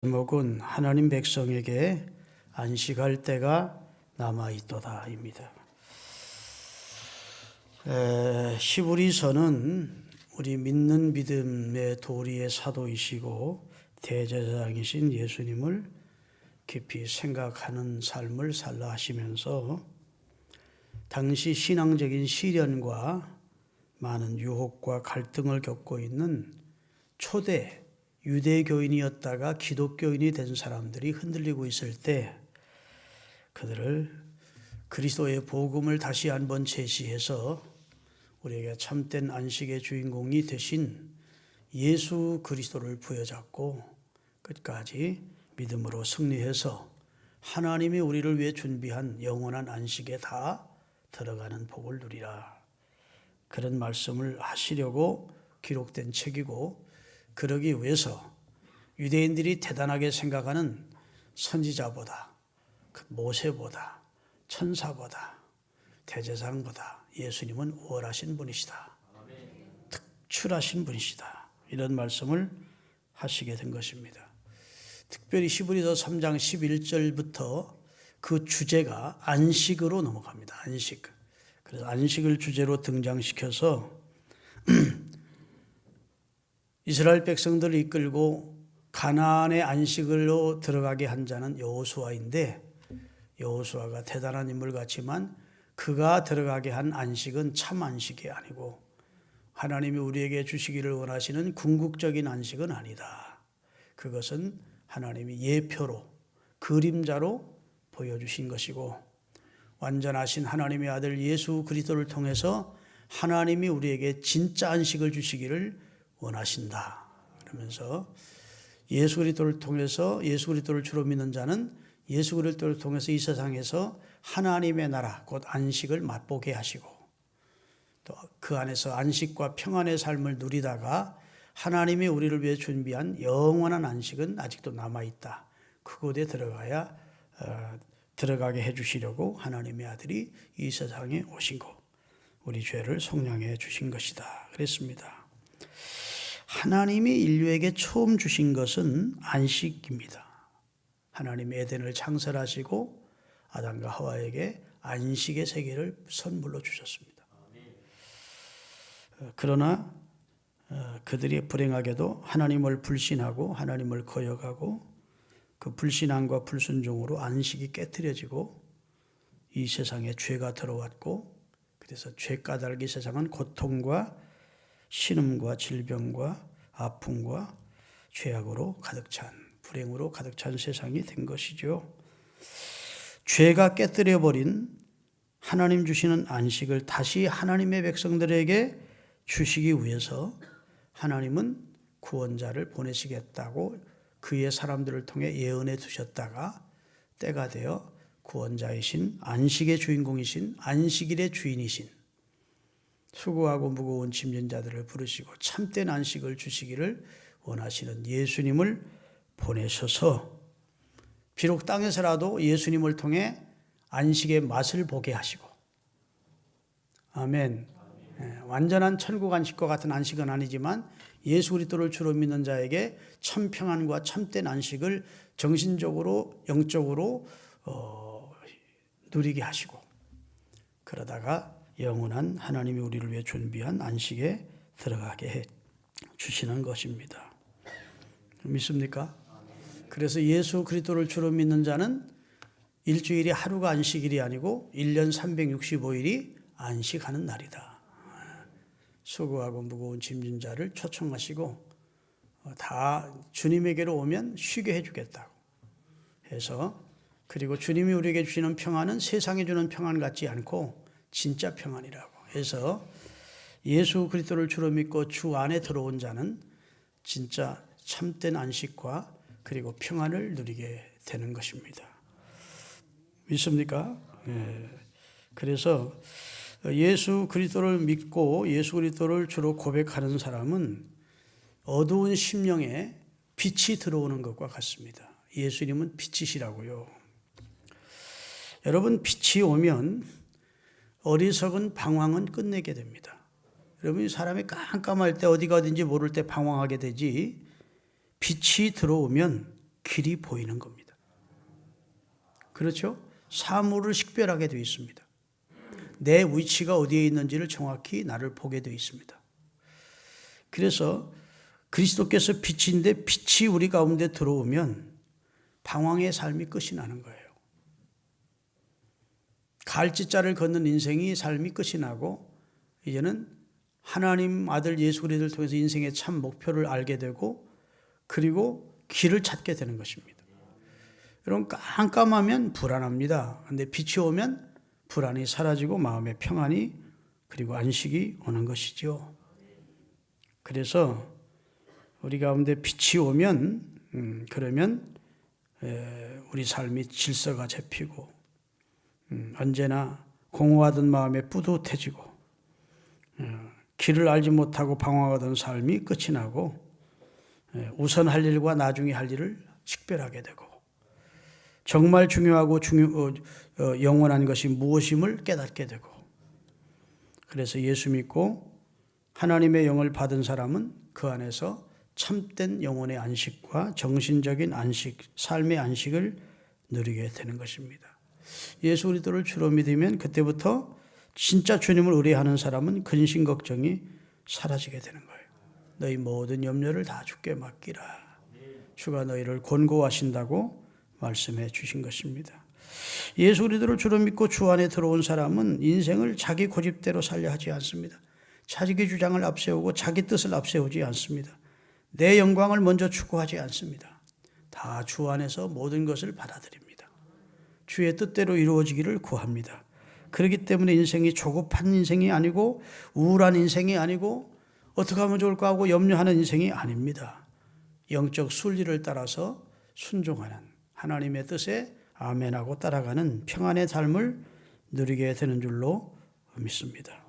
제목은 하나님 백성에게 안식할 때가 남아있도다입니다. 히브리서는 우리 믿는 믿음의 도리의 사도이시고 대제사장이신 예수님을 깊이 생각하는 삶을 살라 하시면서 당시 신앙적인 시련과 많은 유혹과 갈등을 겪고 있는 초대 유대교인이었다가 기독교인이 된 사람들이 흔들리고 있을 때 그들을 그리스도의 복음을 다시 한번 제시해서 우리에게 참된 안식의 주인공이 되신 예수 그리스도를 부여잡고 끝까지 믿음으로 승리해서 하나님이 우리를 위해 준비한 영원한 안식에 다 들어가는 복을 누리라. 그런 말씀을 하시려고 기록된 책이고, 그러기 위해서 유대인들이 대단하게 생각하는 선지자보다, 모세보다, 천사보다, 대제사장보다 예수님은 우월하신 분이시다. 특출하신 분이시다. 이런 말씀을 하시게 된 것입니다. 특별히 히브리서 3장 11절부터 그 주제가 안식으로 넘어갑니다. 안식. 그래서 안식을 주제로 등장시켜서 이스라엘 백성들을 이끌고 가나안의 안식으로 들어가게 한 자는 여호수아인데, 여호수아가 대단한 인물 같지만 그가 들어가게 한 안식은 참 안식이 아니고 하나님이 우리에게 주시기를 원하시는 궁극적인 안식은 아니다. 그것은 하나님이 예표로, 그림자로 보여주신 것이고, 완전하신 하나님의 아들 예수 그리스도를 통해서 하나님이 우리에게 진짜 안식을 주시기를 원하신다. 그러면서 예수 그리스도를 통해서, 예수 그리스도를 주로 믿는 자는 예수 그리스도를 통해서 이 세상에서 하나님의 나라 곧 안식을 맛보게 하시고, 또 그 안에서 안식과 평안의 삶을 누리다가 하나님이 우리를 위해 준비한 영원한 안식은 아직도 남아있다. 그곳에 들어가게 해주시려고 하나님의 아들이 이 세상에 오시고 우리 죄를 속량해 주신 것이다. 그랬습니다. 하나님이 인류에게 처음 주신 것은 안식입니다. 하나님이 에덴을 창설하시고 아담과 하와에게 안식의 세계를 선물로 주셨습니다. 그러나 그들이 불행하게도 하나님을 불신하고 하나님을 거역하고 그 불신함과 불순종으로 안식이 깨트려지고 이 세상에 죄가 들어왔고, 그래서 죄 까닭이 세상은 고통과 신음과 질병과 아픔과 죄악으로 가득 찬, 불행으로 가득 찬 세상이 된 것이죠. 죄가 깨뜨려버린 하나님 주시는 안식을 다시 하나님의 백성들에게 주시기 위해서 하나님은 구원자를 보내시겠다고 그의 사람들을 통해 예언해 두셨다가 때가 되어 구원자이신 안식의 주인공이신 안식일의 주인이신 수고하고 무거운 짐진 자들을 부르시고 참된 안식을 주시기를 원하시는 예수님을 보내셔서 비록 땅에서라도 예수님을 통해 안식의 맛을 보게 하시고, 아멘. 완전한 천국 안식과 같은 안식은 아니지만 예수 그리스도를 주로 믿는 자에게 참 평안과 참된 안식을 정신적으로 영적으로 누리게 하시고, 그러다가 영원한 하나님이 우리를 위해 준비한 안식에 들어가게 해 주시는 것입니다. 믿습니까? 그래서 예수 그리스도를 주로 믿는 자는 일주일이 하루가 안식일이 아니고 1년 365일이 안식하는 날이다. 수고하고 무거운 짐진 자를 초청하시고 다 주님에게로 오면 쉬게 해주겠다고 해서, 그리고 주님이 우리에게 주시는 평안은 세상에 주는 평안 같지 않고 진짜 평안이라고 해서 예수 그리스도를 주로 믿고 주 안에 들어온 자는 진짜 참된 안식과 그리고 평안을 누리게 되는 것입니다. 믿습니까? 그래서 예수 그리스도를 믿고 예수 그리스도를 주로 고백하는 사람은 어두운 심령에 빛이 들어오는 것과 같습니다. 예수님은 빛이시라고요. 여러분, 빛이 오면 어리석은 방황은 끝내게 됩니다. 여러분, 사람이 깜깜할 때 어디가 어딘지 모를 때 방황하게 되지, 빛이 들어오면 길이 보이는 겁니다. 그렇죠? 사물을 식별하게 되어 있습니다. 내 위치가 어디에 있는지를 정확히 나를 보게 되어 있습니다. 그래서 그리스도께서 빛인데 빛이 우리 가운데 들어오면 방황의 삶이 끝이 나는 거예요. 갈지자를 걷는 인생이 삶이 끝이 나고 이제는 하나님 아들 예수 그리스도를 통해서 인생의 참 목표를 알게 되고 그리고 길을 찾게 되는 것입니다. 여러분 깜깜하면 불안합니다. 그런데 빛이 오면 불안이 사라지고 마음의 평안이 그리고 안식이 오는 것이죠. 그래서 우리 가운데 빛이 오면 그러면 우리 삶이 질서가 잡히고 언제나 공허하던 마음에 뿌듯해지고 길을 알지 못하고 방황하던 삶이 끝이 나고 우선 할 일과 나중에 할 일을 식별하게 되고 정말 중요하고 영원한 것이 무엇임을 깨닫게 되고 그래서 예수 믿고 하나님의 영을 받은 사람은 그 안에서 참된 영혼의 안식과 정신적인 안식, 삶의 안식을 누리게 되는 것입니다. 예수 그리스도를 주로 믿으면 그때부터 진짜 주님을 의뢰하는 사람은 근심 걱정이 사라지게 되는 거예요. 너희 모든 염려를 다 주께 맡기라. 주가 너희를 권고하신다고 말씀해 주신 것입니다. 예수 그리스도를 주로 믿고 주 안에 들어온 사람은 인생을 자기 고집대로 살려 하지 않습니다. 자기 주장을 앞세우고 자기 뜻을 앞세우지 않습니다. 내 영광을 먼저 추구하지 않습니다. 다 주 안에서 모든 것을 받아들입니다. 주의 뜻대로 이루어지기를 구합니다. 그렇기 때문에 인생이 조급한 인생이 아니고 우울한 인생이 아니고 어떻게 하면 좋을까 하고 염려하는 인생이 아닙니다. 영적 순리를 따라서 순종하는 하나님의 뜻에 아멘하고 따라가는 평안의 삶을 누리게 되는 줄로 믿습니다.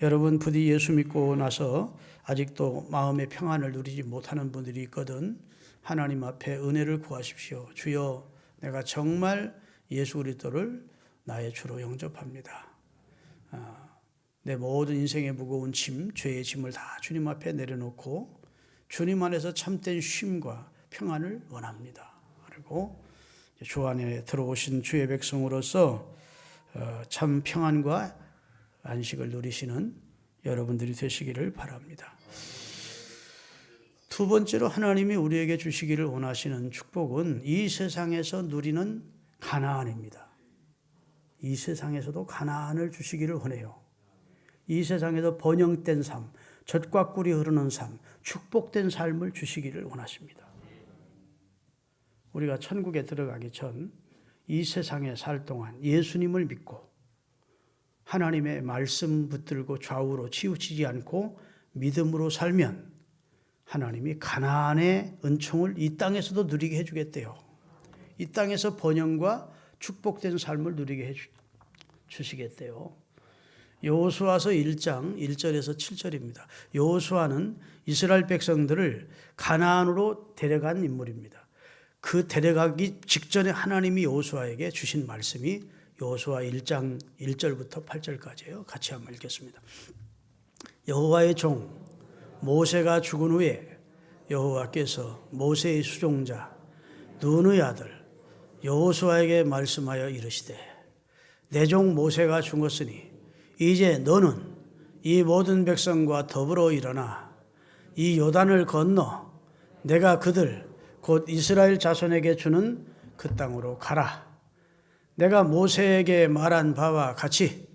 여러분 부디 예수 믿고 나서 아직도 마음의 평안을 누리지 못하는 분들이 있거든 하나님 앞에 은혜를 구하십시오. 주여 내가 정말 예수 그리스도를 나의 주로 영접합니다. 내 모든 인생의 무거운 짐, 죄의 짐을 다 주님 앞에 내려놓고 주님 안에서 참된 쉼과 평안을 원합니다. 그리고 주 안에 들어오신 주의 백성으로서 참 평안과 안식을 누리시는 여러분들이 되시기를 바랍니다. 두 번째로 하나님이 우리에게 주시기를 원하시는 축복은 이 세상에서 누리는 가나안입니다. 이 세상에서도 가나안을 주시기를 원해요. 이 세상에서 번영된 삶, 젖과 꿀이 흐르는 삶, 축복된 삶을 주시기를 원하십니다. 우리가 천국에 들어가기 전 이 세상에 살 동안 예수님을 믿고 하나님의 말씀 붙들고 좌우로 치우치지 않고 믿음으로 살면 하나님이 가나안의 은총을 이 땅에서도 누리게 해주겠대요. 이 땅에서 번영과 축복된 삶을 누리게 해주시겠대요. 여호수아서 1장 1절에서 7절입니다. 여호수아는 이스라엘 백성들을 가나안으로 데려간 인물입니다. 그 데려가기 직전에 하나님이 여호수아에게 주신 말씀이 여호수아 1장 1절부터 8절까지예요. 같이 한번 읽겠습니다. 여호와의 종 모세가 죽은 후에 여호와께서 모세의 수종자 눈의 아들 여호수아에게 말씀하여 이르시되 내 종 모세가 죽었으니 이제 너는 이 모든 백성과 더불어 일어나 이 요단을 건너 내가 그들 곧 이스라엘 자손에게 주는 그 땅으로 가라. 내가 모세에게 말한 바와 같이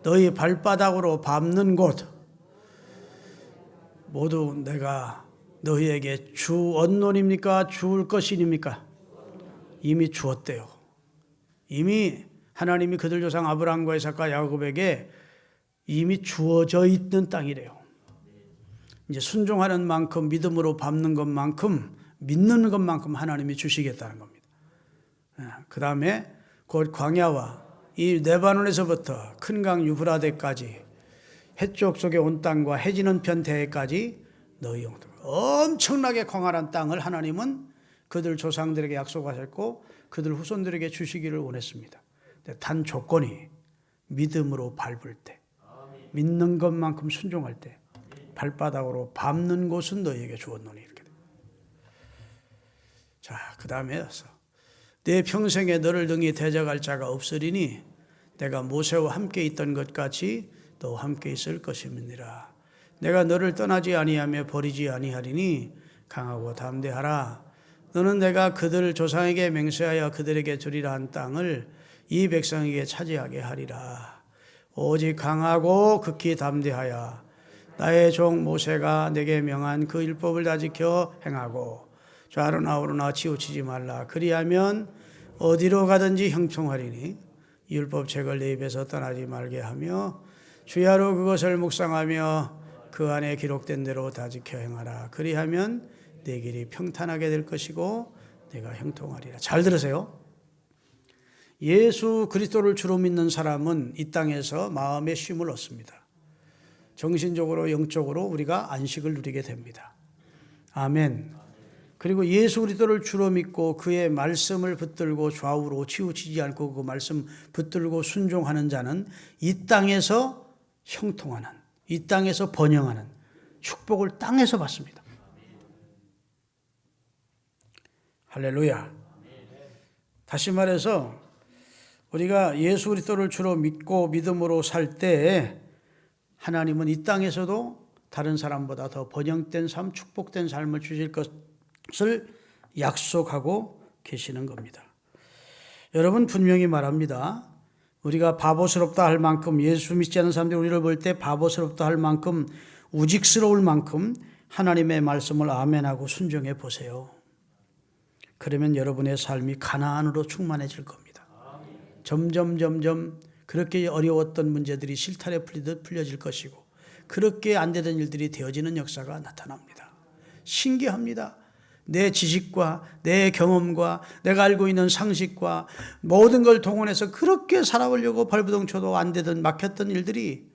너희 발바닥으로 밟는 곳 모두 내가 너희에게 주언노니입니까? 주울 것이니까? 이미 주었대요. 이미 하나님이 그들 조상 아브라함과 이삭과 야곱에게 이미 주어져 있는 땅이래요. 이제 순종하는 만큼 믿음으로 밟는 것만큼 믿는 것만큼 하나님이 주시겠다는 겁니다. 그 다음에 곧 광야와 이 레바논에서부터 큰 강 유브라데까지 해쪽 속에 온 땅과 해지는 편 대해까지 너희 영토 엄청나게 광활한 땅을 하나님은 그들 조상들에게 약속하셨고 그들 후손들에게 주시기를 원했습니다. 단 조건이 믿음으로 밟을 때 믿는 것만큼 순종할 때 발바닥으로 밟는 곳은 너희에게 주었노니 이렇게. 자, 그 다음에 내 평생에 너를 등이 대적할 자가 없으리니 내가 모세와 함께 있던 것 같이 또 함께 있을 것임이니라. 내가 너를 떠나지 아니하며 버리지 아니하리니 강하고 담대하라. 너는 내가 그들 조상에게 맹세하여 그들에게 주리라 한 땅을 이 백성에게 차지하게 하리라. 오직 강하고 극히 담대하여 나의 종 모세가 내게 명한 그 율법을 다 지켜 행하고 좌로나 우로나 치우치지 말라. 그리하면 어디로 가든지 형통하리니 율법책을 내 입에서 떠나지 말게 하며 주야로 그것을 묵상하며 그 안에 기록된 대로 다 지켜 행하라. 그리하면 내 길이 평탄하게 될 것이고 내가 형통하리라. 잘 들으세요. 예수 그리스도를 주로 믿는 사람은 이 땅에서 마음의 쉼을 얻습니다. 정신적으로 영적으로 우리가 안식을 누리게 됩니다. 아멘. 그리고 예수 그리스도를 주로 믿고 그의 말씀을 붙들고 좌우로 치우치지 않고 그 말씀 붙들고 순종하는 자는 이 땅에서 형통하는, 이 땅에서 번영하는 축복을 땅에서 받습니다. 할렐루야. 다시 말해서 우리가 예수 그리스도를 주로 믿고 믿음으로 살 때 하나님은 이 땅에서도 다른 사람보다 더 번영된 삶, 축복된 삶을 주실 것을 약속하고 계시는 겁니다. 여러분 분명히 말합니다. 우리가 바보스럽다 할 만큼, 예수 믿지 않는 사람들이 우리를 볼 때 바보스럽다 할 만큼, 우직스러울 만큼 하나님의 말씀을 아멘하고 순종해 보세요. 그러면 여러분의 삶이 가나안으로 충만해질 겁니다. 점점 그렇게 어려웠던 문제들이 실타래 풀리듯 풀려질 것이고 그렇게 안 되던 일들이 되어지는 역사가 나타납니다. 신기합니다. 내 지식과 내 경험과 내가 알고 있는 상식과 모든 걸 동원해서 그렇게 살아보려고 발부동쳐도 안 되던 막혔던 일들이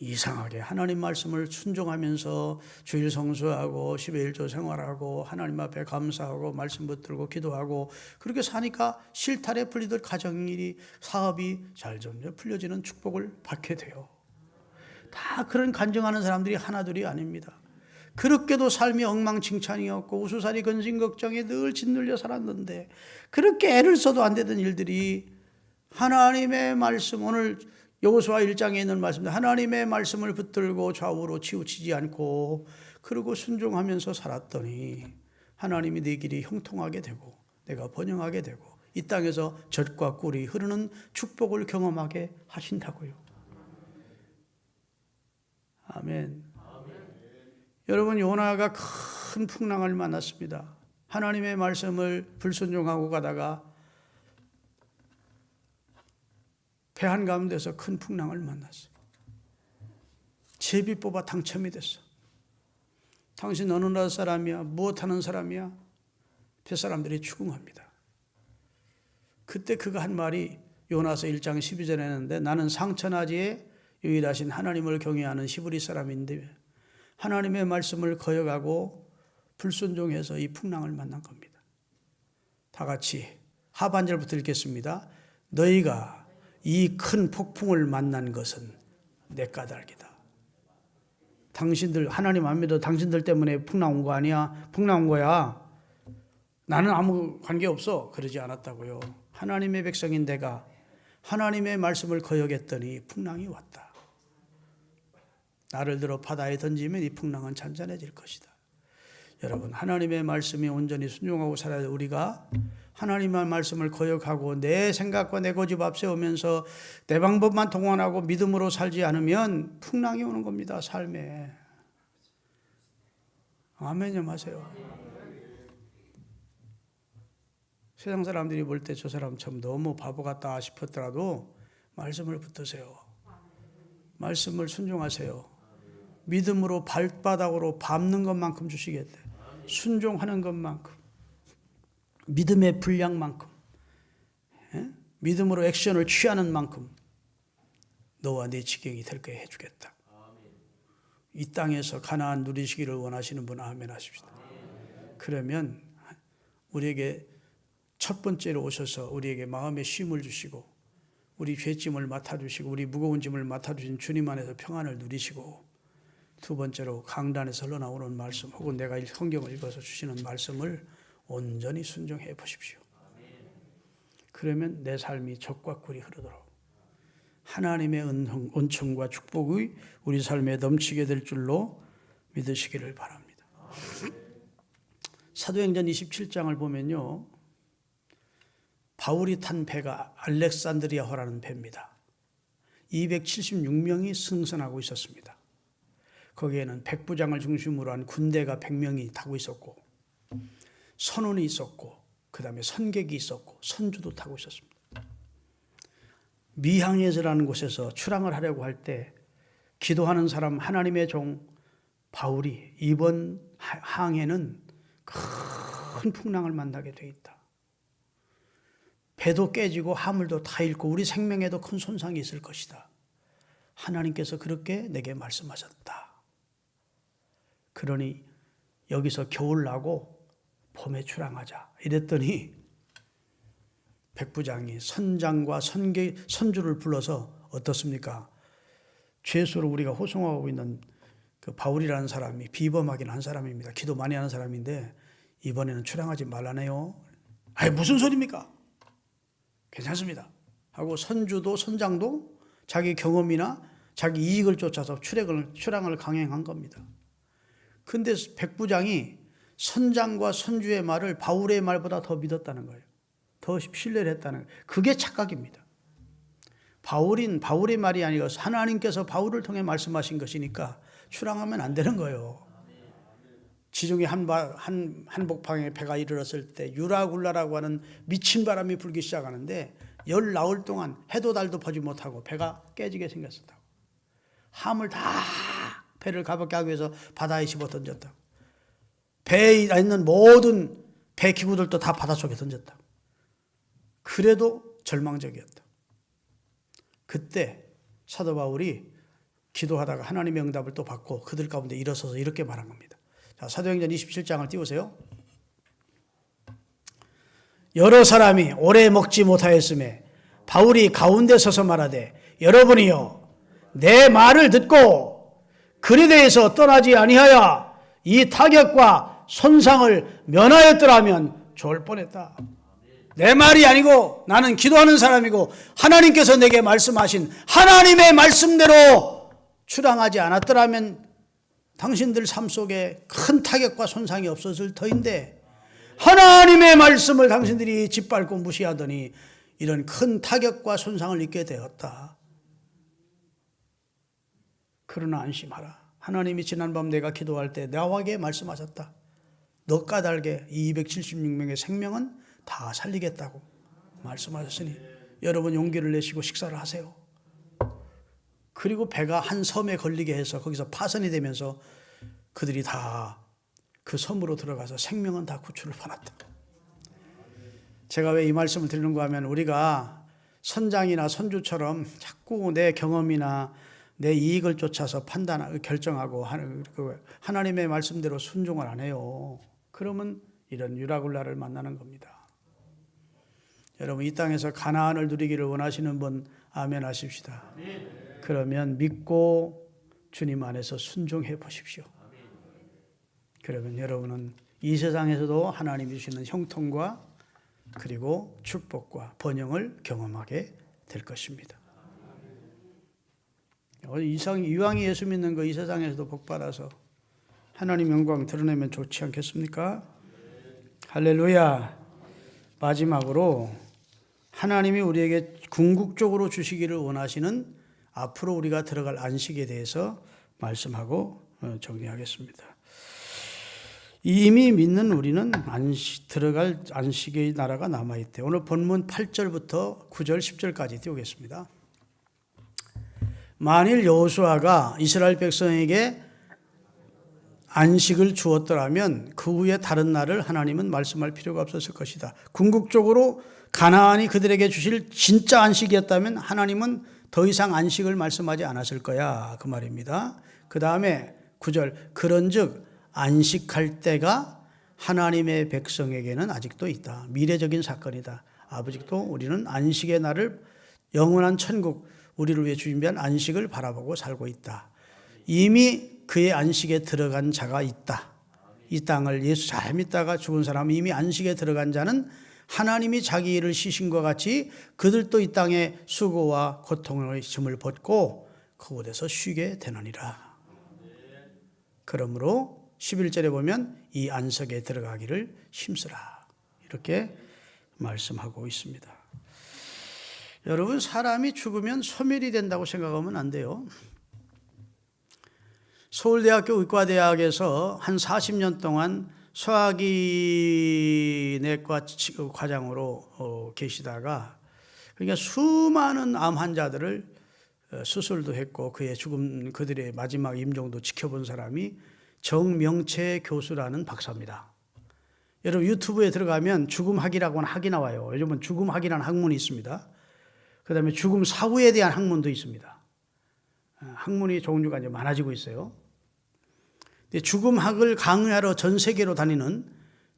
이상하게 하나님 말씀을 순종하면서 주일 성수하고 11조 생활하고 하나님 앞에 감사하고 말씀 붙들고 기도하고 그렇게 사니까 실타래 풀리듯 가정일이 사업이 잘 좀 풀려지는 축복을 받게 돼요. 다 그런 간증하는 사람들이 하나둘이 아닙니다. 그렇게도 삶이 엉망진창이었고 우수살이 근심 걱정에 늘 짓눌려 살았는데 그렇게 애를 써도 안 되던 일들이 하나님의 말씀, 오늘 여호수아 1장에 있는 말씀입니다. 하나님의 말씀을 붙들고 좌우로 치우치지 않고 그리고 순종하면서 살았더니 하나님이 네 길이 형통하게 되고 내가 번영하게 되고 이 땅에서 젖과 꿀이 흐르는 축복을 경험하게 하신다고요. 아멘. 여러분, 요나가 큰 풍랑을 만났습니다. 하나님의 말씀을 불순종하고 가다가 배 한가운데서 큰 풍랑을 만났어요. 제비 뽑아 당첨이 됐어. 당신 어느 나라 사람이야? 무엇하는 사람이야? 뱃사람들이 추궁합니다. 그때 그가 한 말이 요나서 1장 12절에 했는데 나는 상천하지에 유일하신 하나님을 경외하는 히브리 사람인데 하나님의 말씀을 거역하고 불순종해서 이 풍랑을 만난 겁니다. 다 같이 하반절부터 읽겠습니다. 너희가 이 큰 폭풍을 만난 것은 내 까닭이다. 당신들 하나님 안 믿어 당신들 때문에 풍랑 온 거 아니야? 풍랑 온 거야. 나는 아무 관계없어. 그러지 않았다고요. 하나님의 백성인 내가 하나님의 말씀을 거역했더니 풍랑이 왔다. 나를 들어 바다에 던지면 이 풍랑은 잔잔해질 것이다. 여러분, 하나님의 말씀에 온전히 순종하고 살아야 우리가 하나님의 말씀을 거역하고 내 생각과 내 고집 앞세우면서 내 방법만 동원하고 믿음으로 살지 않으면 풍랑이 오는 겁니다. 삶에. 아멘 좀 하세요. 세상 사람들이 볼 때 저 사람 참 너무 바보 같다 싶었더라도 말씀을 붙드세요. 말씀을 순종하세요. 믿음으로 발바닥으로 밟는 것만큼 주시겠대. 순종하는 것만큼. 믿음의 분량만큼, 믿음으로 액션을 취하는 만큼 너와 네 지경이 될 거에 해주겠다. 이 땅에서 가나안 누리시기를 원하시는 분 아멘 하십시다. 그러면 우리에게 첫 번째로 오셔서 우리에게 마음의 쉼을 주시고 우리 죄짐을 맡아주시고 우리 무거운 짐을 맡아주신 주님 안에서 평안을 누리시고 두 번째로 강단에서 흘러나오는 말씀 혹은 내가 성경을 읽어서 주시는 말씀을 온전히 순종해 보십시오. 그러면 내 삶이 젖과 꿀이 흐르도록 하나님의 은총과 축복이 우리 삶에 넘치게 될 줄로 믿으시기를 바랍니다. 사도행전 27장을 보면요, 바울이 탄 배가 알렉산드리아호라는 배입니다. 276명이 승선하고 있었습니다. 거기에는 백부장을 중심으로 한 군대가 100명이 타고 있었고, 선원이 있었고, 그 다음에 선객이 있었고, 선주도 타고 있었습니다. 미항에서라는 곳에서 출항을 하려고 할 때 기도하는 사람 하나님의 종 바울이 이번 항해는 큰 풍랑을 만나게 돼 있다. 배도 깨지고 하물도 다 잃고 우리 생명에도 큰 손상이 있을 것이다. 하나님께서 그렇게 내게 말씀하셨다. 그러니 여기서 겨울 나고 봄에 출항하자 이랬더니 백부장이 선장과 선주를 불러서 어떻습니까? 죄수로 우리가 호송하고 있는 그 바울이라는 사람이 비범하긴 한 사람입니다. 기도 많이 하는 사람인데 이번에는 출항하지 말라네요. 아니 무슨 소리입니까? 괜찮습니다 하고 선주도 선장도 자기 경험이나 자기 이익을 쫓아서 출항을 강행한 겁니다. 근데 백부장이 선장과 선주의 말을 바울의 말보다 더 믿었다는 거예요. 더 신뢰를 했다는 거예요. 그게 착각입니다. 바울의 말이 아니고 하나님께서 바울을 통해 말씀하신 것이니까 출항하면 안 되는 거예요. 지중해 한복판에 배가 이르렀을 때 유라굴라라고 하는 미친 바람이 불기 시작하는데 열 나흘 동안 해도 달도 보지 못하고 배가 깨지게 생겼었다고. 함을 다 배를 가볍게 하기 위해서 바다에 집어 던졌다고. 배에 있는 모든 배 기구들도 다 바닷속에 던졌다고. 그래도 절망적이었다. 그때 사도 바울이 기도하다가 하나님의 응답을 또 받고 그들 가운데 일어서서 이렇게 말한 겁니다. 자, 사도행전 27장을 띄우세요. 여러 사람이 오래 먹지 못하였음에 바울이 가운데 서서 말하되 여러분이요 내 말을 듣고 그리대에서 떠나지 아니하여 이 타격과 손상을 면하였더라면 좋을 뻔했다. 내 말이 아니고 나는 기도하는 사람이고 하나님께서 내게 말씀하신 하나님의 말씀대로 출항하지 않았더라면 당신들 삶 속에 큰 타격과 손상이 없었을 터인데 하나님의 말씀을 당신들이 짓밟고 무시하더니 이런 큰 타격과 손상을 입게 되었다. 그러나 안심하라. 하나님이 지난밤 내가 기도할 때 나에게 말씀하셨다. 너 까닭에 이 276명의 생명은 다 살리겠다고 말씀하셨으니 여러분 용기를 내시고 식사를 하세요. 그리고 배가 한 섬에 걸리게 해서 거기서 파선이 되면서 그들이 다 그 섬으로 들어가서 생명은 다 구출을 받았다. 제가 왜 이 말씀을 드리는가 하면 우리가 선장이나 선주처럼 자꾸 내 경험이나 내 이익을 쫓아서 결정하고 하나님의 말씀대로 순종을 안 해요. 그러면 이런 유라굴라를 만나는 겁니다. 여러분 이 땅에서 가나안을 누리기를 원하시는 분 아멘 하십시다. 그러면 믿고 주님 안에서 순종해 보십시오. 그러면 여러분은 이 세상에서도 하나님이 주시는 형통과 그리고 축복과 번영을 경험하게 될 것입니다. 이왕이 예수 믿는 거 이 세상에서도 복받아서 하나님 영광 드러내면 좋지 않겠습니까? 할렐루야. 마지막으로 하나님이 우리에게 궁극적으로 주시기를 원하시는 앞으로 우리가 들어갈 안식에 대해서 말씀하고 정리하겠습니다. 이미 믿는 우리는 들어갈 안식의 나라가 남아있대. 오늘 본문 8절부터 9절 10절까지 띄우겠습니다. 만일 여호수아가 이스라엘 백성에게 안식을 주었더라면 그 후에 다른 날을 하나님은 말씀할 필요가 없었을 것이다. 궁극적으로 가나안이 그들에게 주실 진짜 안식이었다면 하나님은 더 이상 안식을 말씀하지 않았을 거야. 그 말입니다. 그 다음에 9절 그런즉 안식할 때가 하나님의 백성에게는 아직도 있다. 미래적인 사건이다. 아직도 우리는 안식의 날을 영원한 천국 우리를 위해 준비한 안식을 바라보고 살고 있다. 이미 그의 안식에 들어간 자가 있다. 이 땅을 예수 잘 믿다가 죽은 사람, 이미 안식에 들어간 자는 하나님이 자기 일을 시신과 같이 그들도 이 땅에 수고와 고통의 짐을 벗고 그곳에서 쉬게 되느니라. 그러므로 11절에 보면 이 안식에 들어가기를 힘쓰라, 이렇게 말씀하고 있습니다. 여러분, 사람이 죽으면 소멸이 된다고 생각하면 안 돼요. 서울대학교 의과대학에서 한 40년 동안 소화기 내과 과장으로 계시다가, 그러니까 수많은 암 환자들을 수술도 했고 그의 죽음, 그들의 마지막 임종도 지켜본 사람이 정명채 교수라는 박사입니다. 여러분, 유튜브에 들어가면 죽음학이라고 하는 학이 나와요. 요즘은 죽음학이라는 학문이 있습니다. 그 다음에 죽음 사후에 대한 학문도 있습니다. 학문이 종류가 이제 많아지고 있어요. 죽음학을 강의하러 전 세계로 다니는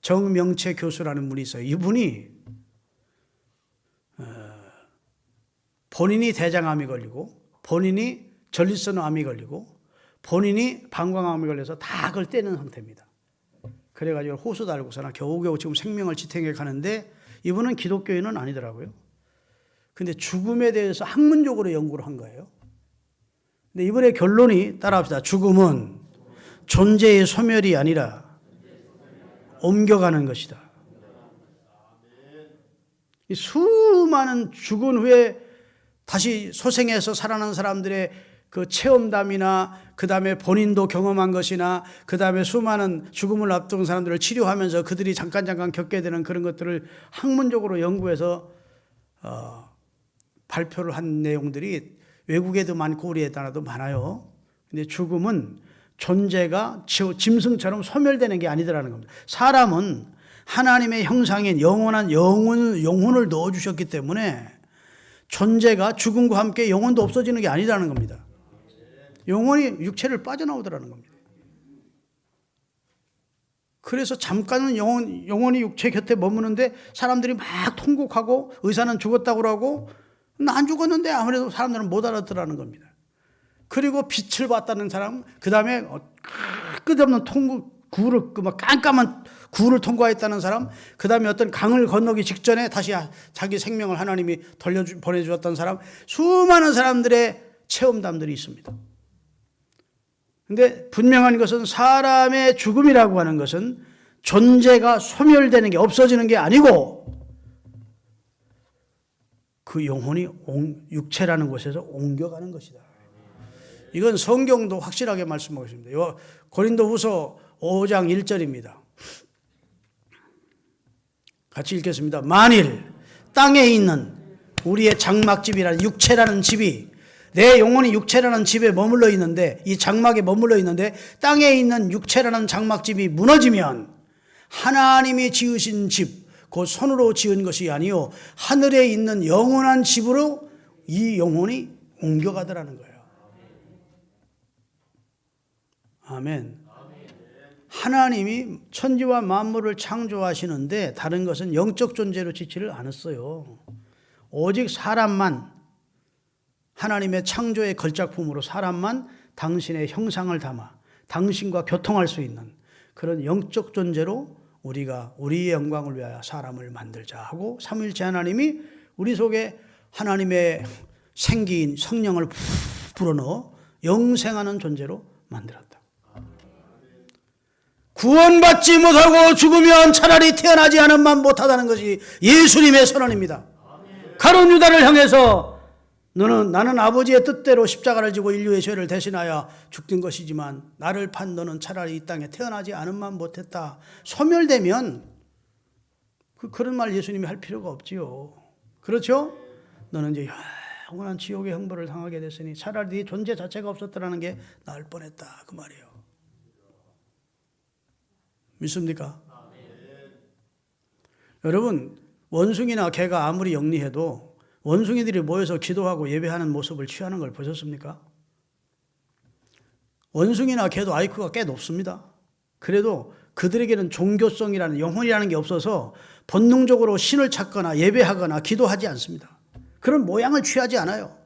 정명채 교수라는 분이 있어요. 이분이 본인이 대장암이 걸리고, 본인이 전립선암이 걸리고, 본인이 방광암이 걸려서 다 그걸 떼는 상태입니다. 그래가지고 호수 달고서나 겨우겨우 지금 생명을 지탱해 가는데, 이분은 기독교인은 아니더라고요. 근데 죽음에 대해서 학문적으로 연구를 한 거예요. 근데 이번에 결론이 따라합시다. 죽음은 존재의 소멸이 아니라 옮겨가는 것이다. 이 수많은 죽은 후에 다시 소생해서 살아난 사람들의 그 체험담이나, 그 다음에 본인도 경험한 것이나, 그 다음에 수많은 죽음을 앞둔 사람들을 치료하면서 그들이 잠깐 겪게 되는 그런 것들을 학문적으로 연구해서 발표를 한 내용들이 외국에도 많고 우리나라도 많아요. 근데 죽음은 존재가 짐승처럼 소멸되는 게 아니더라는 겁니다. 사람은 하나님의 형상인 영원한 영혼을 넣어주셨기 때문에 존재가 죽음과 함께 영혼도 없어지는 게 아니라는 겁니다. 영혼이 육체를 빠져나오더라는 겁니다. 그래서 잠깐은 영혼이 육체 곁에 머무는데 사람들이 막 통곡하고 의사는 죽었다고 하고, 나 안 죽었는데 아무래도 사람들은 못 알아듣더라는 겁니다. 그리고 빛을 봤다는 사람, 그 다음에 끝없는 구를, 막 깜깜한 구를 통과했다는 사람, 그 다음에 어떤 강을 건너기 직전에 다시 자기 생명을 하나님이 보내주었던 사람, 수많은 사람들의 체험담들이 있습니다. 근데 분명한 것은 사람의 죽음이라고 하는 것은 존재가 소멸되는 게, 없어지는 게 아니고 그 영혼이 육체라는 곳에서 옮겨가는 것이다. 이건 성경도 확실하게 말씀하고 있습니다. 고린도후서 5장 1절입니다. 같이 읽겠습니다. 만일 땅에 있는 우리의 장막집이라는 육체라는 집이, 내 영혼이 육체라는 집에 머물러 있는데, 이 장막에 머물러 있는데 땅에 있는 육체라는 장막집이 무너지면 하나님이 지으신 집, 그 손으로 지은 것이 아니요 하늘에 있는 영원한 집으로 이 영혼이 옮겨가더라는 거예요. 아멘. 하나님이 천지와 만물을 창조하시는데 다른 것은 영적 존재로 지지를 않았어요. 오직 사람만, 하나님의 창조의 걸작품으로 사람만 당신의 형상을 담아 당신과 교통할 수 있는 그런 영적 존재로 우리가 우리의 영광을 위하여 사람을 만들자 하고, 삼위일체 하나님이 우리 속에 하나님의 생기인 성령을 불어넣어 영생하는 존재로 만들었다. 구원받지 못하고 죽으면 차라리 태어나지 않으면 못하다는 것이 예수님의 선언입니다. 가룟 유다를 향해서 나는 아버지의 뜻대로 십자가를 지고 인류의 죄를 대신하여 죽는 것이지만 나를 판 너는 차라리 이 땅에 태어나지 않으면 못했다. 소멸되면 그런 말 예수님이 할 필요가 없지요. 그렇죠? 너는 이제 영원한 지옥의 형벌을 당하게 됐으니 차라리 네 존재 자체가 없었더라는 게 나을 뻔했다, 그 말이에요. 믿습니까? 여러분, 원숭이나 개가 아무리 영리해도 원숭이들이 모여서 기도하고 예배하는 모습을 취하는 걸 보셨습니까? 원숭이나 개도 IQ가 꽤 높습니다. 그래도 그들에게는 종교성이라는, 영혼이라는 게 없어서 본능적으로 신을 찾거나 예배하거나 기도하지 않습니다. 그런 모양을 취하지 않아요.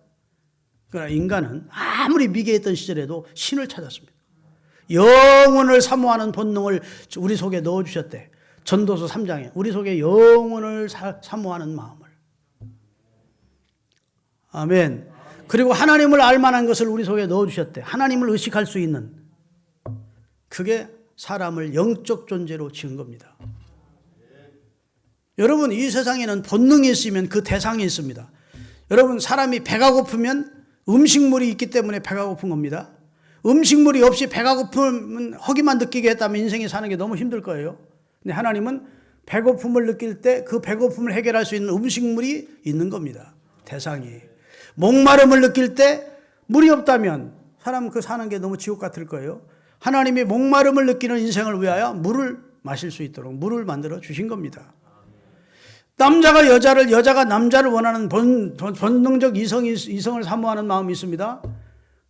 그러나 인간은 아무리 미개했던 시절에도 신을 찾았습니다. 영혼을 사모하는 본능을 우리 속에 넣어주셨대. 전도서 3장에 우리 속에 영혼을 사모하는 마음을. 아멘. 그리고 하나님을 알만한 것을 우리 속에 넣어주셨대. 하나님을 의식할 수 있는. 그게 사람을 영적 존재로 지은 겁니다. 여러분, 이 세상에는 본능이 있으면 그 대상이 있습니다. 여러분, 사람이 배가 고프면 음식물이 있기 때문에 배가 고픈 겁니다. 음식물이 없이 배가 고프면 허기만 느끼게 했다면 인생에 사는 게 너무 힘들 거예요. 근데 하나님은 배고픔을 느낄 때 그 배고픔을 해결할 수 있는 음식물이 있는 겁니다. 대상이. 목마름을 느낄 때 물이 없다면 사람 그 사는 게 너무 지옥 같을 거예요. 하나님이 목마름을 느끼는 인생을 위하여 물을 마실 수 있도록 물을 만들어 주신 겁니다. 남자가 여자를, 여자가 남자를 원하는 본능적 이성을 사모하는 마음이 있습니다.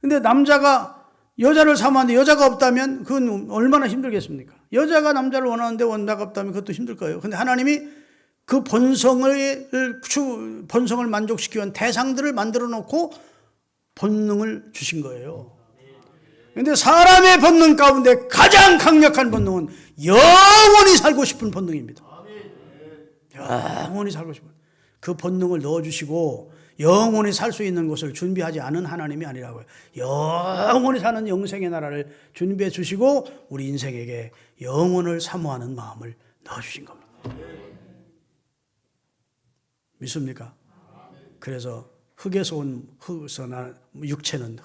근데 남자가 여자를 사모하는데 여자가 없다면 그건 얼마나 힘들겠습니까? 여자가 남자를 원하는데 원자가 없다면 그것도 힘들 거예요. 근데 하나님이 그 본성을 만족시키기 위한 대상들을 만들어 놓고 본능을 주신 거예요. 근데 사람의 본능 가운데 가장 강력한 본능은 영원히 살고 싶은 본능입니다. 영원히 살고 싶은 그 본능을 넣어주시고 영원히 살 수 있는 것을 준비하지 않은 하나님이 아니라고요. 영원히 사는 영생의 나라를 준비해 주시고 우리 인생에게 영혼을 사모하는 마음을 넣어주신 겁니다. 믿습니까? 그래서 흙에서 온 육체는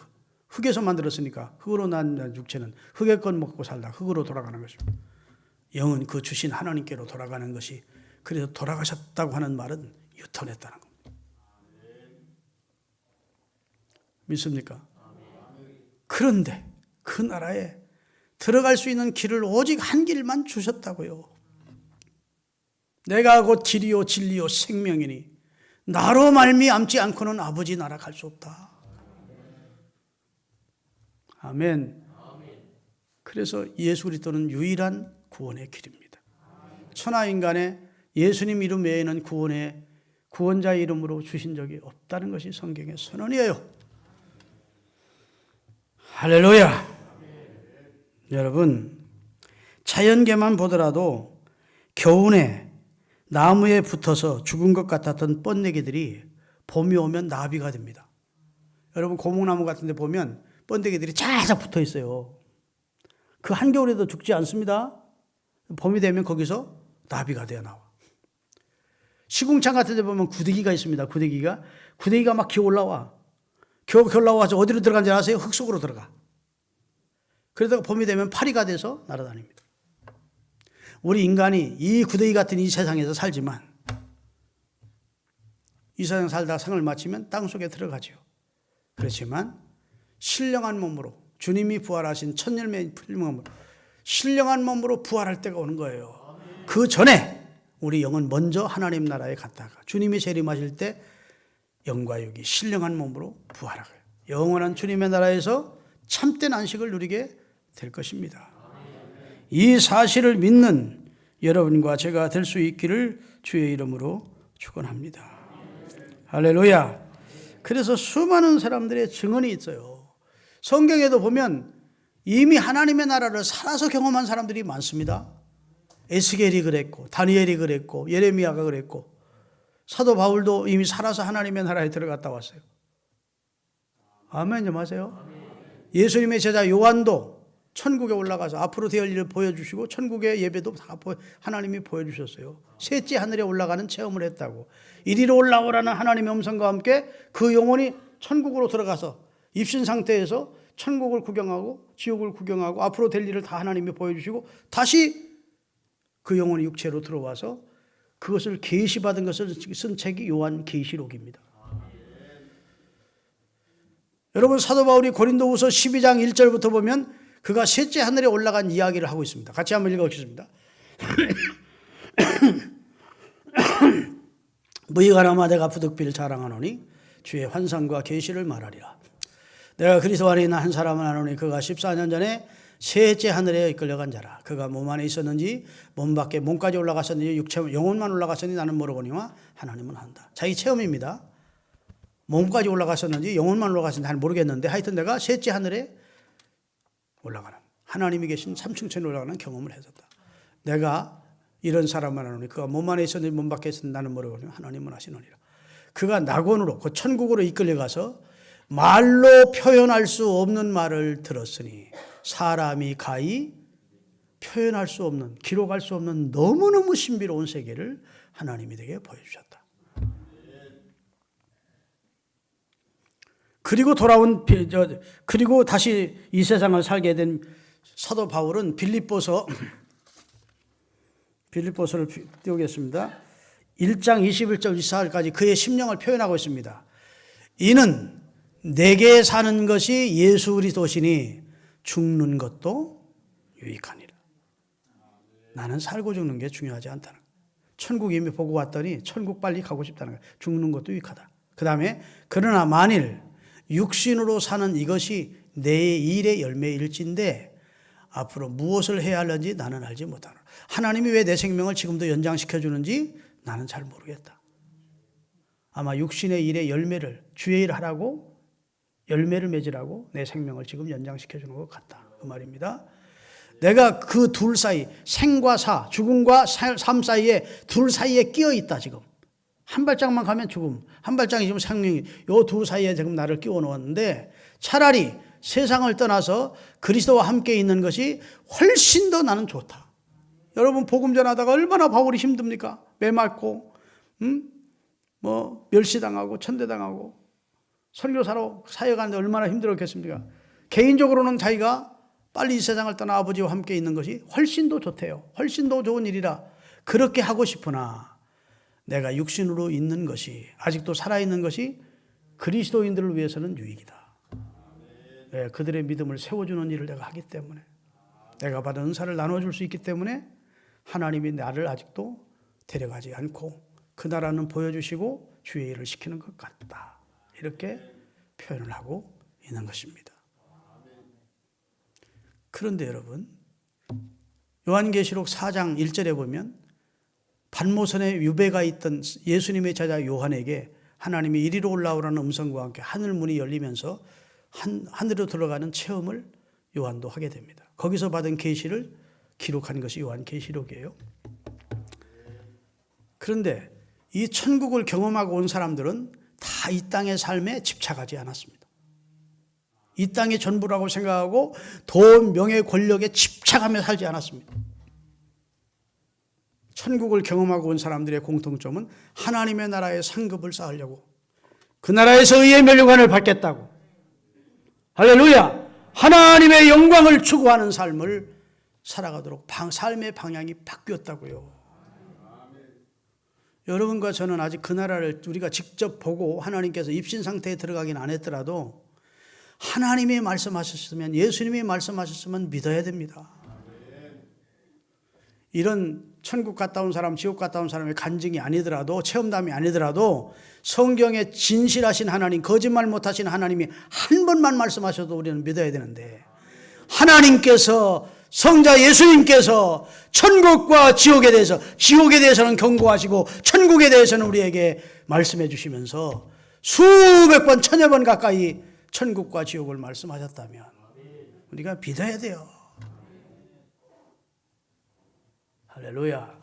흙에서 만들었으니까 흙으로 난 육체는 흙의 것 먹고 살다 흙으로 돌아가는 것입니다. 영은 그 주신 하나님께로 돌아가는 것이, 그래서 돌아가셨다고 하는 말은 유턴했다는 겁니다. 믿습니까? 그런데 그 나라에 들어갈 수 있는 길을 오직 한 길만 주셨다고요. 내가 곧 길이요 진리요 생명이니 나로 말미암지 않고는 아버지 나라 갈 수 없다. 아멘. 그래서 예수 그리스도는 유일한 구원의 길입니다. 천하 인간의 예수님 이름 외에는 구원자의 이름으로 주신 적이 없다는 것이 성경의 선언이에요. 할렐루야. 여러분, 자연계만 보더라도 겨우내 나무에 붙어서 죽은 것 같았던 번데기들이 봄이 오면 나비가 됩니다. 여러분, 고목나무 같은 데 보면 번데기들이 쫙 붙어 있어요. 그 한겨울에도 죽지 않습니다. 봄이 되면 거기서 나비가 되어 나와. 시궁창 같은 데 보면 구데기가 있습니다. 구데기가 막 기어 올라와. 기어 올라와서 어디로 들어간지 아세요? 흙 속으로 들어가. 그러다가 봄이 되면 파리가 돼서 날아다닙니다. 우리 인간이 이 구데기 같은 이 세상에서 살지만 이 세상 살다 생을 마치면 땅속에 들어가죠. 그렇지만 신령한 몸으로, 주님이 부활하신 천열매 몸으로 신령한 몸으로 부활할 때가 오는 거예요. 그 전에 우리 영은 먼저 하나님 나라에 갔다가 주님이 재림하실 때 영과 육이 신령한 몸으로 부활하고요. 영원한 주님의 나라에서 참된 안식을 누리게 될 것입니다. 이 사실을 믿는 여러분과 제가 될 수 있기를 주의 이름으로 축원합니다. 할렐루야. 그래서 수많은 사람들의 증언이 있어요. 성경에도 보면 이미 하나님의 나라를 살아서 경험한 사람들이 많습니다. 에스겔이 그랬고, 다니엘이 그랬고, 예레미야가 그랬고, 사도 바울도 이미 살아서 하나님의 나라에 들어갔다 왔어요. 아멘 좀 하세요. 예수님의 제자 요한도 천국에 올라가서 앞으로 될 일을 보여주시고 천국의 예배도 다 하나님이 보여주셨어요. 셋째 하늘에 올라가는 체험을 했다고. 이리로 올라오라는 하나님의 음성과 함께 그 영혼이 천국으로 들어가서 입신 상태에서 천국을 구경하고 지옥을 구경하고 앞으로 될 일을 다 하나님이 보여주시고 다시 그 영혼이 육체로 들어와서 그것을 계시받은 것을 쓴 책이 요한 계시록입니다. 여러분, 사도 바울이 고린도후서 12장 1절부터 보면 그가 셋째 하늘에 올라간 이야기를 하고 있습니다. 같이 한번 읽어보겠습니다. 무이가라마 내가 부득비를 자랑하노니 주의 환상과 계시를 말하리라. 내가 그리스도 안에 있는 한 사람을 아노니 그가 14년 전에 셋째 하늘에 이끌려간 자라. 그가 몸 안에 있었는지 몸 밖에 몸까지 올라갔었는지 육체 영혼만 올라갔었는지 나는 모르거니와 하나님은 한다. 자기 체험입니다. 몸까지 올라갔었는지 영혼만 올라갔었는지 나는 모르겠는데 하여튼 내가 셋째 하늘에 올라가는 하나님이 계신 3층천에 올라가는 경험을 했었다. 내가 이런 사람만 하노니 그가 몸 안에 있었는지 몸 밖에 있었는지 나는 모르거든요. 하나님은 아시느니라. 그가 낙원으로 그 천국으로 이끌려가서 말로 표현할 수 없는 말을 들었으니 사람이 가히 표현할 수 없는, 기록할 수 없는 너무너무 신비로운 세계를 하나님이 되게 보여주셨다. 그리고 그리고 다시 이 세상을 살게 된 사도 바울은 빌립보서를 띄우겠습니다. 1장 21절 24절까지 그의 심령을 표현하고 있습니다. 이는 내게 사는 것이 예수 그리스도시니 죽는 것도 유익하니라. 나는 살고 죽는 게 중요하지 않다는 거예요. 천국 이미 보고 왔더니 천국 빨리 가고 싶다는 거예요. 죽는 것도 유익하다. 그 다음에 그러나 만일 육신으로 사는 이것이 내 일의 열매일진데 앞으로 무엇을 해야 하는지 나는 알지 못하노라. 하나님이 왜 내 생명을 지금도 연장시켜 주는지 나는 잘 모르겠다. 아마 육신의 일의 열매를 주의 일 하라고 열매를 맺으라고 내 생명을 지금 연장시켜 주는 것 같다. 그 말입니다. 내가 그 둘 사이, 생과 사, 죽음과 삶 사이에 둘 사이에 끼어 있다 지금. 한 발짝만 가면 죽음, 한 발짝이 지금 생명이, 요 두 사이에 지금 나를 끼워 놓았는데 차라리 세상을 떠나서 그리스도와 함께 있는 것이 훨씬 더 나는 좋다. 여러분 복음 전하다가 얼마나 바울이 힘듭니까? 매맞고, 멸시당하고 천대당하고 설교사로 사역하는데 얼마나 힘들었겠습니까? 개인적으로는 자기가 빨리 이 세상을 떠나 아버지와 함께 있는 것이 훨씬 더 좋대요. 훨씬 더 좋은 일이라 그렇게 하고 싶으나 내가 육신으로 있는 것이, 아직도 살아있는 것이 그리스도인들을 위해서는 유익이다. 네, 그들의 믿음을 세워주는 일을 내가 하기 때문에, 내가 받은 은사를 나눠줄 수 있기 때문에 하나님이 나를 아직도 데려가지 않고 그 나라는 보여주시고 주의 일을 시키는 것 같다. 이렇게 표현을 하고 있는 것입니다. 그런데 여러분, 요한계시록 4장 1절에 보면 반모선에 유배가 있던 예수님의 제자 요한에게 하나님이 이리로 올라오라는 음성과 함께 하늘 문이 열리면서 하늘로 들어가는 체험을 요한도 하게 됩니다. 거기서 받은 계시를 기록한 것이 요한계시록이에요. 그런데 이 천국을 경험하고 온 사람들은 다 이 땅의 삶에 집착하지 않았습니다. 이 땅이 전부라고 생각하고 돈, 명예, 권력에 집착하며 살지 않았습니다. 천국을 경험하고 온 사람들의 공통점은 하나님의 나라의 상급을 쌓으려고, 그 나라에서 의의 멸류관을 받겠다고, 할렐루야, 하나님의 영광을 추구하는 삶을 살아가도록 삶의 방향이 바뀌었다고요. 여러분과 저는 아직 그 나라를 우리가 직접 보고 하나님께서 입신 상태에 들어가긴 안 했더라도 하나님이 말씀하셨으면, 예수님이 말씀하셨으면 믿어야 됩니다. 이런 천국 갔다 온 사람, 지옥 갔다 온 사람의 간증이 아니더라도, 체험담이 아니더라도 성경에 진실하신 하나님, 거짓말 못하신 하나님이 한 번만 말씀하셔도 우리는 믿어야 되는데, 하나님께서, 성자 예수님께서 천국과 지옥에 대해서, 지옥에 대해서는 경고하시고 천국에 대해서는 우리에게 말씀해 주시면서 수백 번, 천여 번 가까이 천국과 지옥을 말씀하셨다면 우리가 믿어야 돼요. 할렐루야.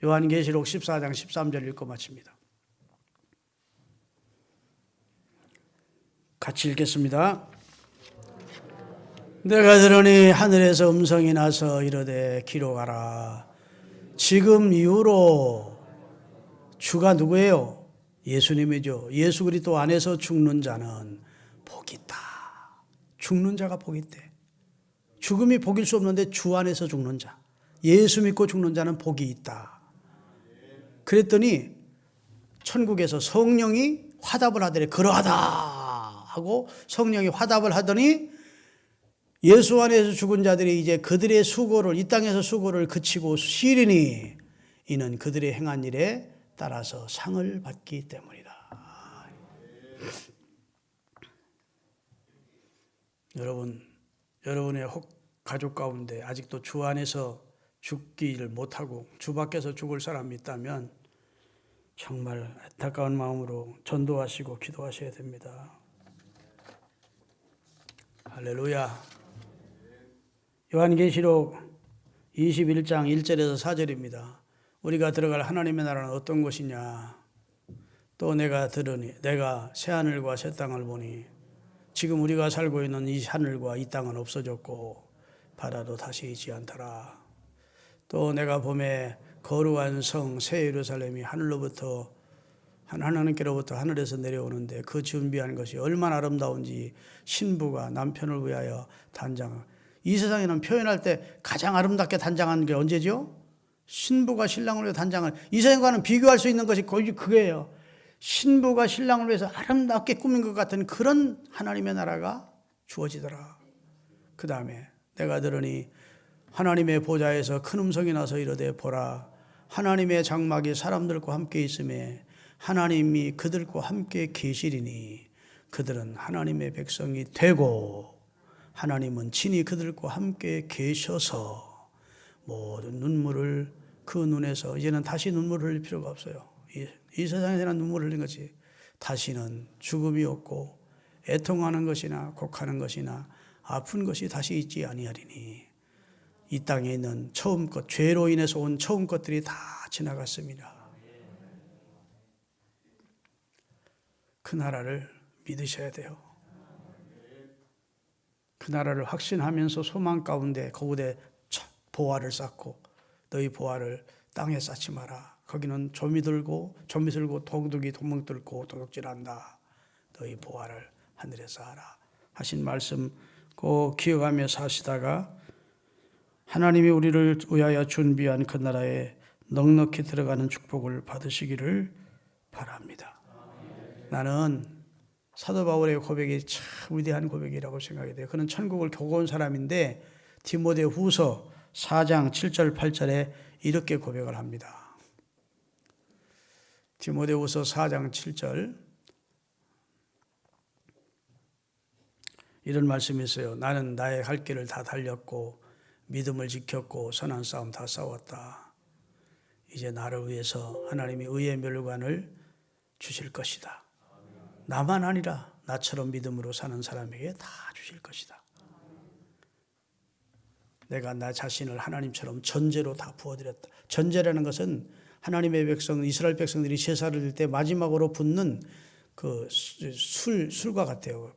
요한계시록 14장 13절 읽고 마칩니다. 같이 읽겠습니다. 내가 들으니 하늘에서 음성이 나서 이르되 기록하라. 지금 이후로 주가 누구예요? 예수님이죠. 예수 그리스도 안에서 죽는 자는 복이 있다. 죽는 자가 복이 있대. 죽음이 복일 수 없는데 주 안에서 죽는 자, 예수 믿고 죽는 자는 복이 있다. 그랬더니 천국에서 성령이 화답을 하더래. 그러하다 하고 성령이 화답을 하더니 예수 안에서 죽은 자들이 이제 그들의 수고를, 이 땅에서 수고를 그치고 쉬리니 이는 그들의 행한 일에 따라서 상을 받기 때문이다. 여러분의 가족 가운데 아직도 주 안에서 죽기를 못하고 주 밖에서 죽을 사람이 있다면 정말 안타까운 마음으로 전도하시고 기도하셔야 됩니다. 할렐루야. 요한계시록 21장 1절에서 4절입니다. 우리가 들어갈 하나님의 나라는 어떤 곳이냐. 또 내가 들으니 내가 새하늘과 새 땅을 보니 지금 우리가 살고 있는 이 하늘과 이 땅은 없어졌고 바다도 다시 있지 않더라. 또 내가 봄에 거룩한 성 새 예루살렘이 하나님께로부터 하늘에서 내려오는데 그 준비한 것이 얼마나 아름다운지 신부가 남편을 위하여 단장. 이 세상에는 표현할 때 가장 아름답게 단장하는 게 언제죠? 신부가 신랑을 위해 단장을. 이 세상과는 비교할 수 있는 것이 거의 그거예요. 신부가 신랑을 위해서 아름답게 꾸민 것 같은 그런 하나님의 나라가 주어지더라. 그 다음에 내가 들으니 하나님의 보좌에서 큰 음성이 나서 이르되 보라 하나님의 장막이 사람들과 함께 있음에 하나님이 그들과 함께 계시리니 그들은 하나님의 백성이 되고 하나님은 친히 그들과 함께 계셔서 모든 눈물을 그 눈에서 이제는 다시 눈물을 흘릴 필요가 없어요. 이 세상에서는 눈물을 흘린 것이 다시는 죽음이 없고 애통하는 것이나 곡하는 것이나 아픈 것이 다시 있지 아니하리니 이 땅에 있는 처음 것, 죄로 인해서 온 처음 것들이 다 지나갔습니다. 그 나라를 믿으셔야 돼요. 그 나라를 확신하면서 소망 가운데 거기에 보화를 쌓고 너희 보화를 땅에 쌓지 마라. 거기는 좀이 들고 도둑이 도망 들고 도둑질한다. 너희 보화를 하늘에 쌓아라 하신 말씀 꼭 기억하며 사시다가 하나님이 우리를 위하여 준비한 그 나라에 넉넉히 들어가는 축복을 받으시기를 바랍니다. 나는 사도 바울의 고백이 참 위대한 고백이라고 생각이 돼요. 그는 천국을 보고 온 사람인데 디모데후서 4장 7절 8절에 이렇게 고백을 합니다. 디모데후서 4장 7절 이런 말씀이 있어요. 나는 나의 갈 길을 다 달렸고 믿음을 지켰고 선한 싸움 다 싸웠다. 이제 나를 위해서 하나님이 의의 멸관을 주실 것이다. 나만 아니라 나처럼 믿음으로 사는 사람에게 다 주실 것이다. 내가 나 자신을 하나님처럼 전제로 다 부어드렸다. 전제라는 것은 하나님의 백성, 이스라엘 백성들이 제사를 드릴 때 마지막으로 붓는 그 술과 같아요.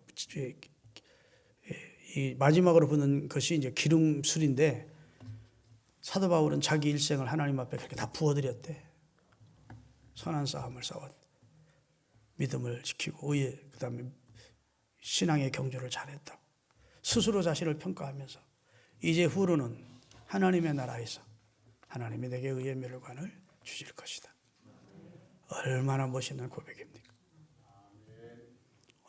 이 마지막으로 붓는 것이 이제 기름술인데 사도 바울은 자기 일생을 하나님 앞에 그렇게 다 부어드렸대. 선한 싸움을 싸웠다. 믿음을 지키고 의에 그다음에 신앙의 경주를 잘했다. 스스로 자신을 평가하면서 이제 후로는 하나님의 나라에서 하나님이 내게 의의 멸관을 주실 것이다. 얼마나 멋있는 고백입니까?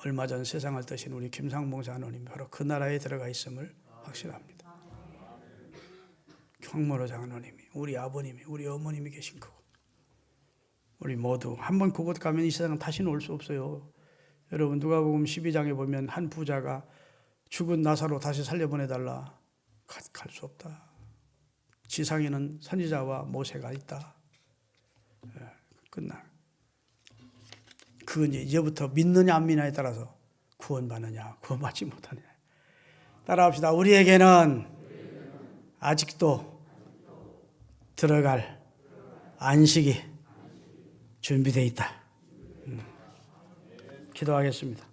얼마 전 세상을 떠신 우리 김상봉 장로님이 바로 그 나라에 들어가 있음을 확신합니다. 황모로 장로님이, 우리 아버님이, 우리 어머님이 계신 그곳. 우리 모두 한번 그곳 가면 이 세상은 다시는 올 수 없어요. 여러분 누가복음 12장에 보면 한 부자가 죽은 나사로 다시 살려보내달라. 갈 수 없다. 지상에는 선지자와 모세가 있다. 끝나. 그건 이제부터 믿느냐 안 믿느냐에 따라서 구원받느냐 구원받지 못하느냐. 따라합시다. 우리에게는 아직도 들어갈 안식이 준비되어 있다. 기도하겠습니다.